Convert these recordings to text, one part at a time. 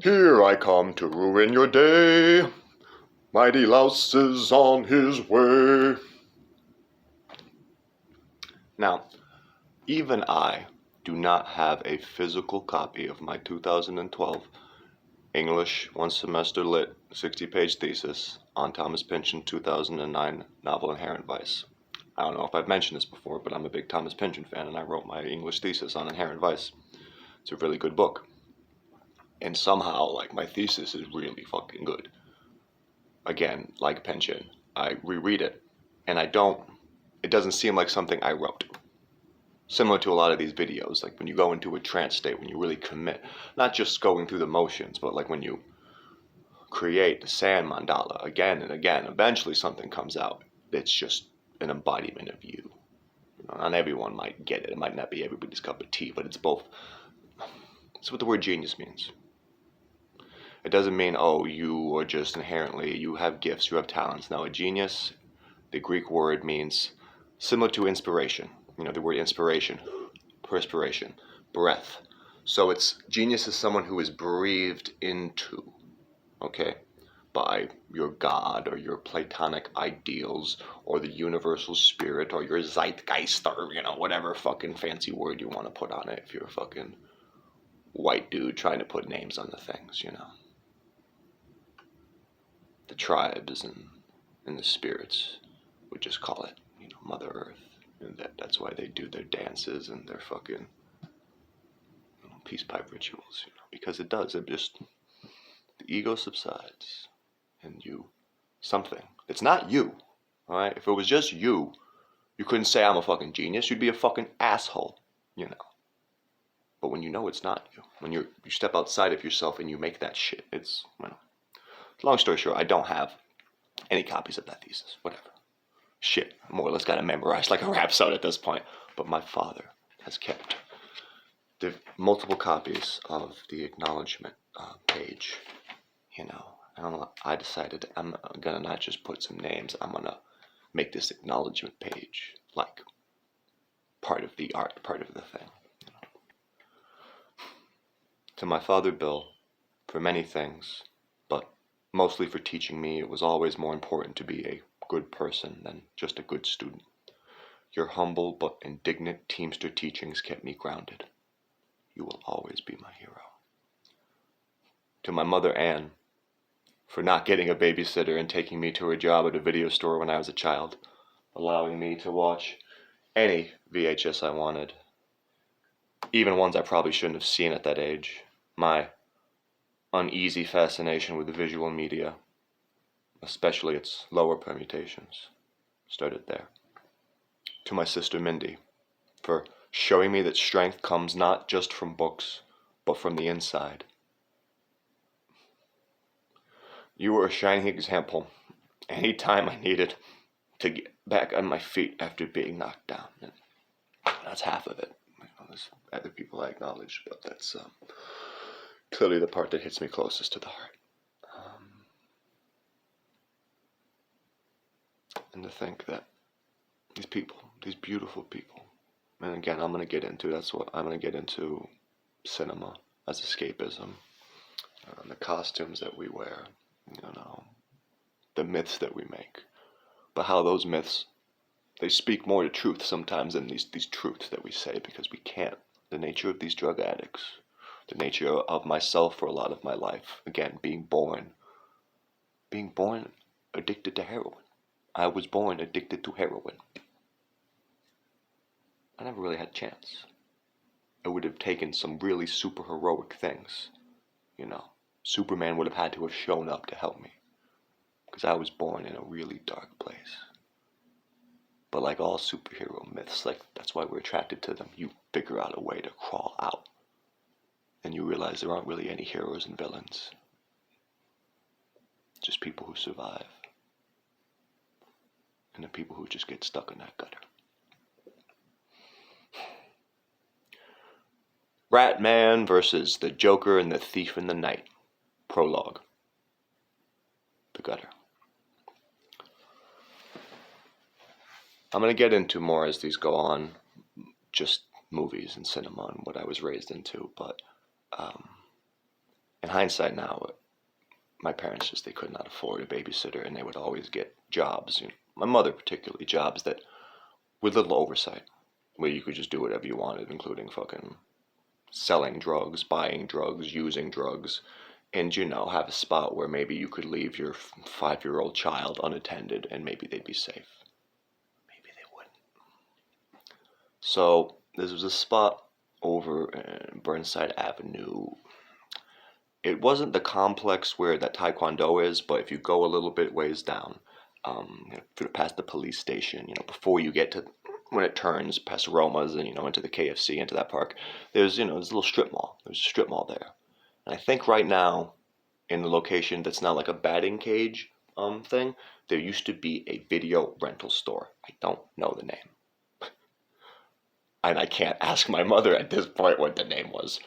Here I come to ruin your day. Mighty Louse is on his way. Now, even I do not have a physical copy of my 2012 English one semester lit 60-page thesis on Thomas Pynchon's 2009 novel Inherent Vice. I don't know if I've mentioned this before, but I'm a big Thomas Pynchon fan, and I wrote my English thesis on Inherent Vice. It's a really good book. And somehow, like, my thesis is really fucking good. Again, like Pynchon, I reread it, and it doesn't seem like something I wrote. Similar to a lot of these videos, like when you go into a trance state, when you really commit, not just going through the motions, but like when you create the sand mandala again and again, eventually something comes out that's just an embodiment of you. Not everyone might get it. It might not be everybody's cup of tea, but it's both. It's what the word genius means. It doesn't mean, oh, you are just inherently, you have gifts, you have talents. No, a genius, the Greek word means similar to inspiration. You know, the word inspiration, perspiration, breath. So genius is someone who is breathed into, okay, by your God or your Platonic ideals or the universal spirit or your zeitgeist or, whatever fucking fancy word you want to put on it if you're a fucking white dude trying to put names on the things, The tribes and the spirits would just call it, Mother Earth. And that's why they do their dances and their fucking peace pipe rituals, because it does. The ego subsides and something. It's not you, all right? If it was just you couldn't say I'm a fucking genius. You'd be a fucking asshole, But when you know it's not you, when you step outside of yourself and you make that shit, it's, long story short, I don't have any copies of that thesis, whatever. Shit, more or less got it memorized like a rap song at this point. But my father has kept the multiple copies of the acknowledgement page, I decided I'm gonna not just put some names, I'm gonna make this acknowledgement page like part of the art, part of the thing. To my father, Bill, for many things, but mostly for teaching me it was always more important to be a good person than just a good student. Your humble but indignant Teamster teachings kept me grounded. You will always be my hero. To my mother, Anne, for not getting a babysitter and taking me to her job at a video store when I was a child, allowing me to watch any VHS I wanted, even ones I probably shouldn't have seen at that age. My uneasy fascination with the visual media, especially its lower permutations, started there. To my sister Mindy, for showing me that strength comes not just from books, but from the inside. You were a shining example any time I needed to get back on my feet after being knocked down. And that's half of it. There's other people I acknowledge, but that's clearly the part that hits me closest to the heart. And to think that these people, these beautiful people, and again, I'm going to get into cinema as escapism, the costumes that we wear, the myths that we make, but how those myths, they speak more to truth sometimes than these truths that we say, because we can't. The nature of these drug addicts, the nature of myself for a lot of my life, again, being born addicted to heroin. I was born addicted to heroin. I never really had a chance. It would have taken some really super heroic things, Superman would have had to have shown up to help me, because I was born in a really dark place. But like all superhero myths, that's why we're attracted to them. You figure out a way to crawl out, and you realize there aren't really any heroes and villains. Just people who survive, and the people who just get stuck in that gutter. Ratman versus the Joker and the Thief in the Night. Prologue. The gutter. I'm going to get into more as these go on, just movies and cinema and what I was raised into, but In hindsight now, my parents they could not afford a babysitter, and they would always get jobs. My mother particularly, jobs that with little oversight, where you could just do whatever you wanted, including fucking selling drugs, buying drugs, using drugs, and have a spot where maybe you could leave your 5-year-old child unattended, and maybe they'd be safe. Maybe they wouldn't. So this was a spot over in Burnside Avenue. It wasn't the complex where that Taekwondo is, but if you go a little bit ways down, past the police station, before you get to when it turns past Roma's and into the KFC, into that park, there's there's a little strip mall. There's a strip mall there, and I think right now, in the location that's now like a batting cage thing, there used to be a video rental store. I don't know the name, and I can't ask my mother at this point what the name was.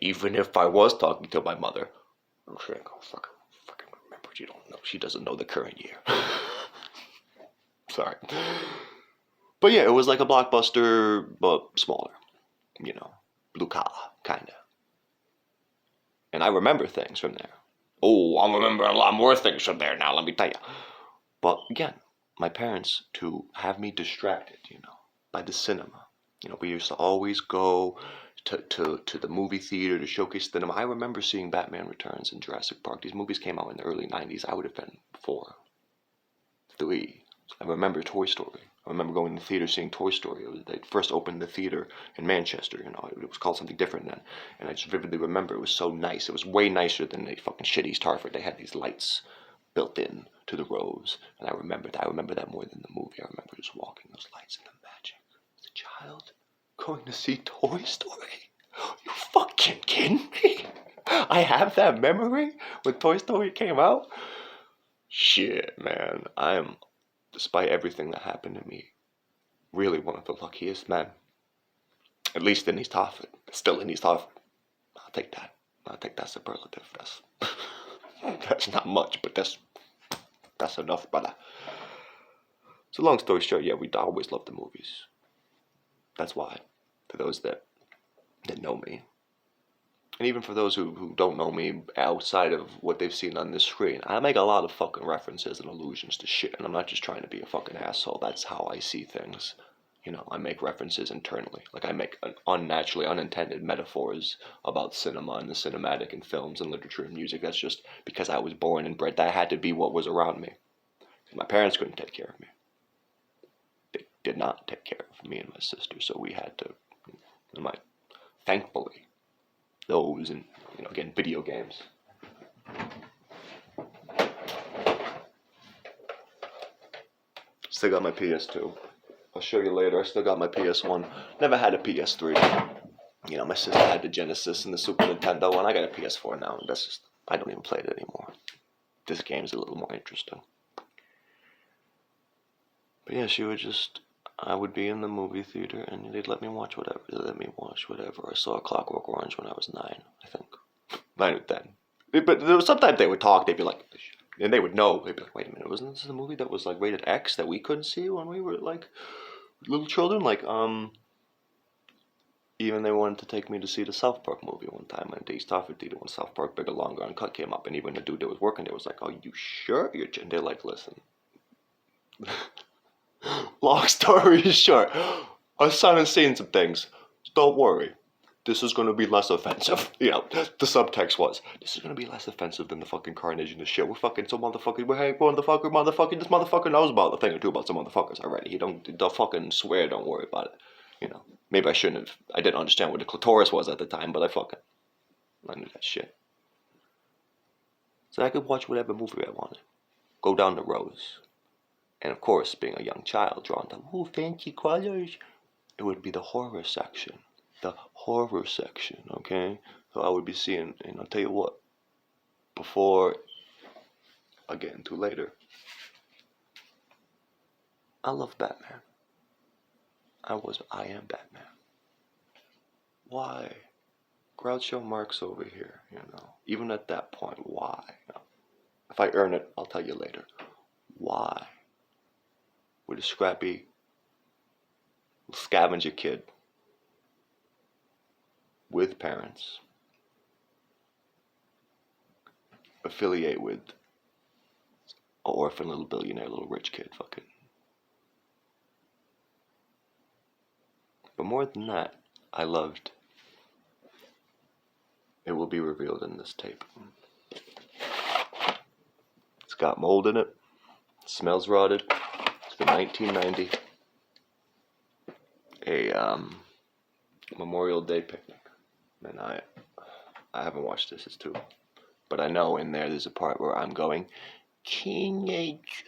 Even if I was talking to my mother, I'm sure I go fucking remember. She don't know. She doesn't know the current year. Sorry. But yeah, it was like a Blockbuster, but smaller. Blue collar, kinda. And I remember things from there. Oh, I remember a lot more things from there now, let me tell you. But again, my parents, to have me distracted, by the cinema. We used to always go to the movie theater to showcase cinema. I remember seeing Batman Returns and Jurassic Park. These movies came out in the early 90s. I would have been 4, 3. I remember Toy Story. I remember going to the theater seeing Toy Story. They first opened the theater in Manchester. It was called something different then. And I just vividly remember it was so nice. It was way nicer than the fucking shit East Hartford. They had these lights built in to the rows. And I remember that. I remember that more than the movie. I remember just walking those lights and the magic. As a child, going to see Toy Story? You fucking kidding me? I have that memory when Toy Story came out? Shit, man. I am, despite everything that happened to me, really one of the luckiest men. At least in East Hartford. Still in East Hartford. I'll take that. I'll take that superlative. That's not much, but that's enough, brother. So long story short, yeah, we always loved the movies. That's why, for those that know me, and even for those who don't know me outside of what they've seen on this screen, I make a lot of fucking references and allusions to shit, and I'm not just trying to be a fucking asshole. That's how I see things. I make references internally. Like, I make unnaturally, unintended metaphors about cinema and the cinematic and films and literature and music. That's just because I was born and bred. That had to be what was around me. My parents couldn't take care of me. They did not take care of me and my sister, so we had to, thankfully, those and, again, video games. Still got my PS2. I'll show you later. I still got my PS1. Never had a PS3. My sister had the Genesis and the Super Nintendo, and I got a PS4 now. And that's just, I don't even play it anymore. This game's a little more interesting. But yeah, I would be in the movie theater, and they'd let me watch whatever. I saw Clockwork Orange when I was 9, I think. 9 or 10. But sometimes they would talk, they'd be like, and they would know. They'd be like, wait a minute, wasn't this the movie that was like rated X that we couldn't see when we were like little children? Even they wanted to take me to see the South Park movie one time at the East Hartford Theater when South Park Bigger, Longer, Uncut came up, and even the dude that was working there was like, "Oh, you sure?" And they're like, "Listen." Long story short, our son has seen some things. Don't worry. This is going to be less offensive. The subtext was, this is going to be less offensive than the fucking carnage and the shit. We're fucking some motherfucking, this motherfucker knows about a thing or two about some motherfuckers already. He don't fucking swear, don't worry about it. Maybe I shouldn't have, I didn't understand what the clitoris was at the time, but I knew that shit. So I could watch whatever movie I wanted. Go down the rows. And of course, being a young child, drawn to, fancy colors, it would be the horror section. Okay? So I would be seeing, and I'll tell you what, before I get into later, I love Batman. I am Batman. Why? Groucho Marx over here, Even at that point, why? If I earn it, I'll tell you later. Why? With a scrappy scavenger kid with parents affiliate with an orphan little billionaire, little rich kid, fucking. But more than that, I loved It Will Be Revealed in This Tape. It's got mold in it. It smells rotted. It's from 1990. A Memorial Day picnic. And I haven't watched this, it's too. But I know in there's a part where I'm going, Teenage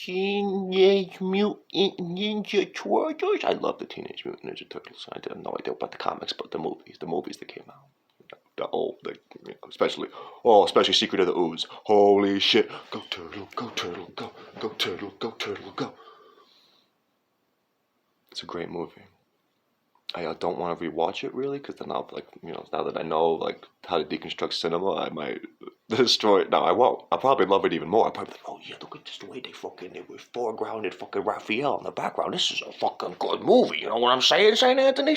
Mutant Ninja Turtles. I love the Teenage Mutant Ninja Turtles. I have no idea about the comics, but the movies that came out. Especially Secret of the Ooze. Holy shit! Go turtle, go turtle, go turtle, go turtle, go. It's a great movie. I don't want to rewatch it really, because then I'll now that I know how to deconstruct cinema, I might destroy it. No, I won't. I'll probably love it even more. I'll probably be like, oh yeah, look at this, the way they were foregrounded fucking Raphael in the background. This is a fucking good movie. You know what I'm saying? St. Anthony.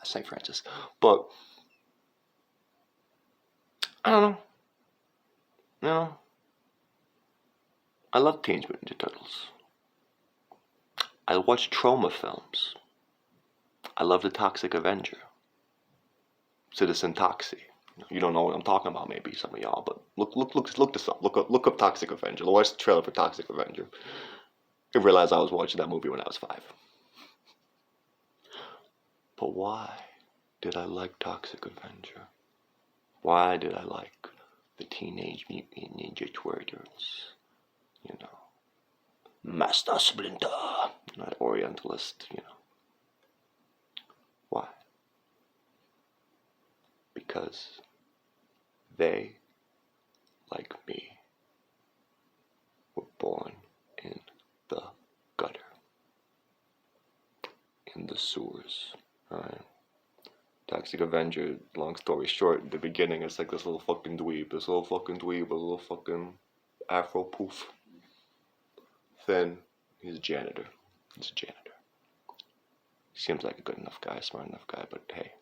St. Francis. But I don't know. I love Teenage Mutant Ninja Turtles. I watch trauma films. I love The Toxic Avenger. Citizen Toxie. You don't know what I'm talking about, maybe some of y'all, but look this up. Look up Toxic Avenger. Watch the trailer for Toxic Avenger. I realized I was watching that movie when I was 5. But why did I like Toxic Avenger? Why did I like the Teenage Mutant Ninja Turtles? Master Splinter, not Orientalist, Why? Because they, like me, were born in the gutter, in the sewers, right? Toxic Avenger, long story short, in the beginning, it's like this little fucking dweeb, a little fucking afro poof. Then he's a janitor. He seems like a good enough guy, smart enough guy, but hey,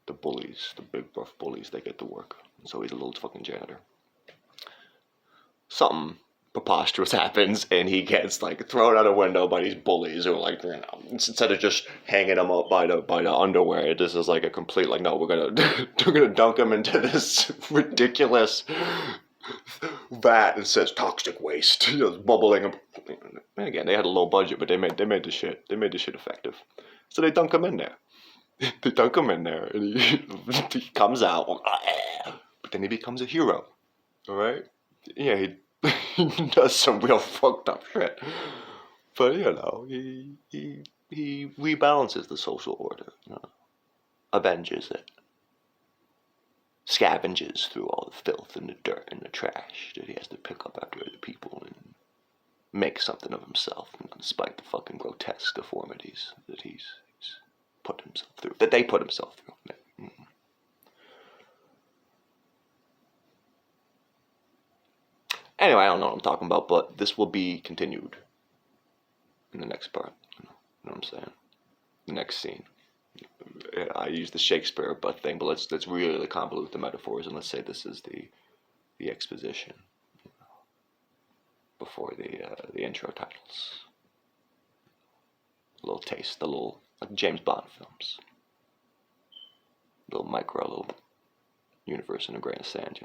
the bullies, the big rough bullies, they get to work. So he's a little fucking janitor. Something preposterous happens and he gets thrown out a window by these bullies who are instead of just hanging him up by the underwear, this is a complete no, we're gonna dunk him into this ridiculous vat that says toxic waste, bubbling. And again, they had a low budget, but they made the shit effective. So they dunk him in there. And he comes out, but then he becomes a hero. All right? Yeah, he does some real fucked up shit. But he rebalances the social order. Avenges it. Scavenges through all the filth and the dirt and the trash that he has to pick up after other people and make something of himself, despite the fucking grotesque deformities that he's put himself through, that they put himself through. Anyway, I don't know what I'm talking about, but this will be continued in the next part. You know what I'm saying? The next scene. I use the Shakespeare thing, but let's really convolute the metaphors and let's say this is the exposition before the intro titles. A little taste, like James Bond films. A little universe in a grain of sand,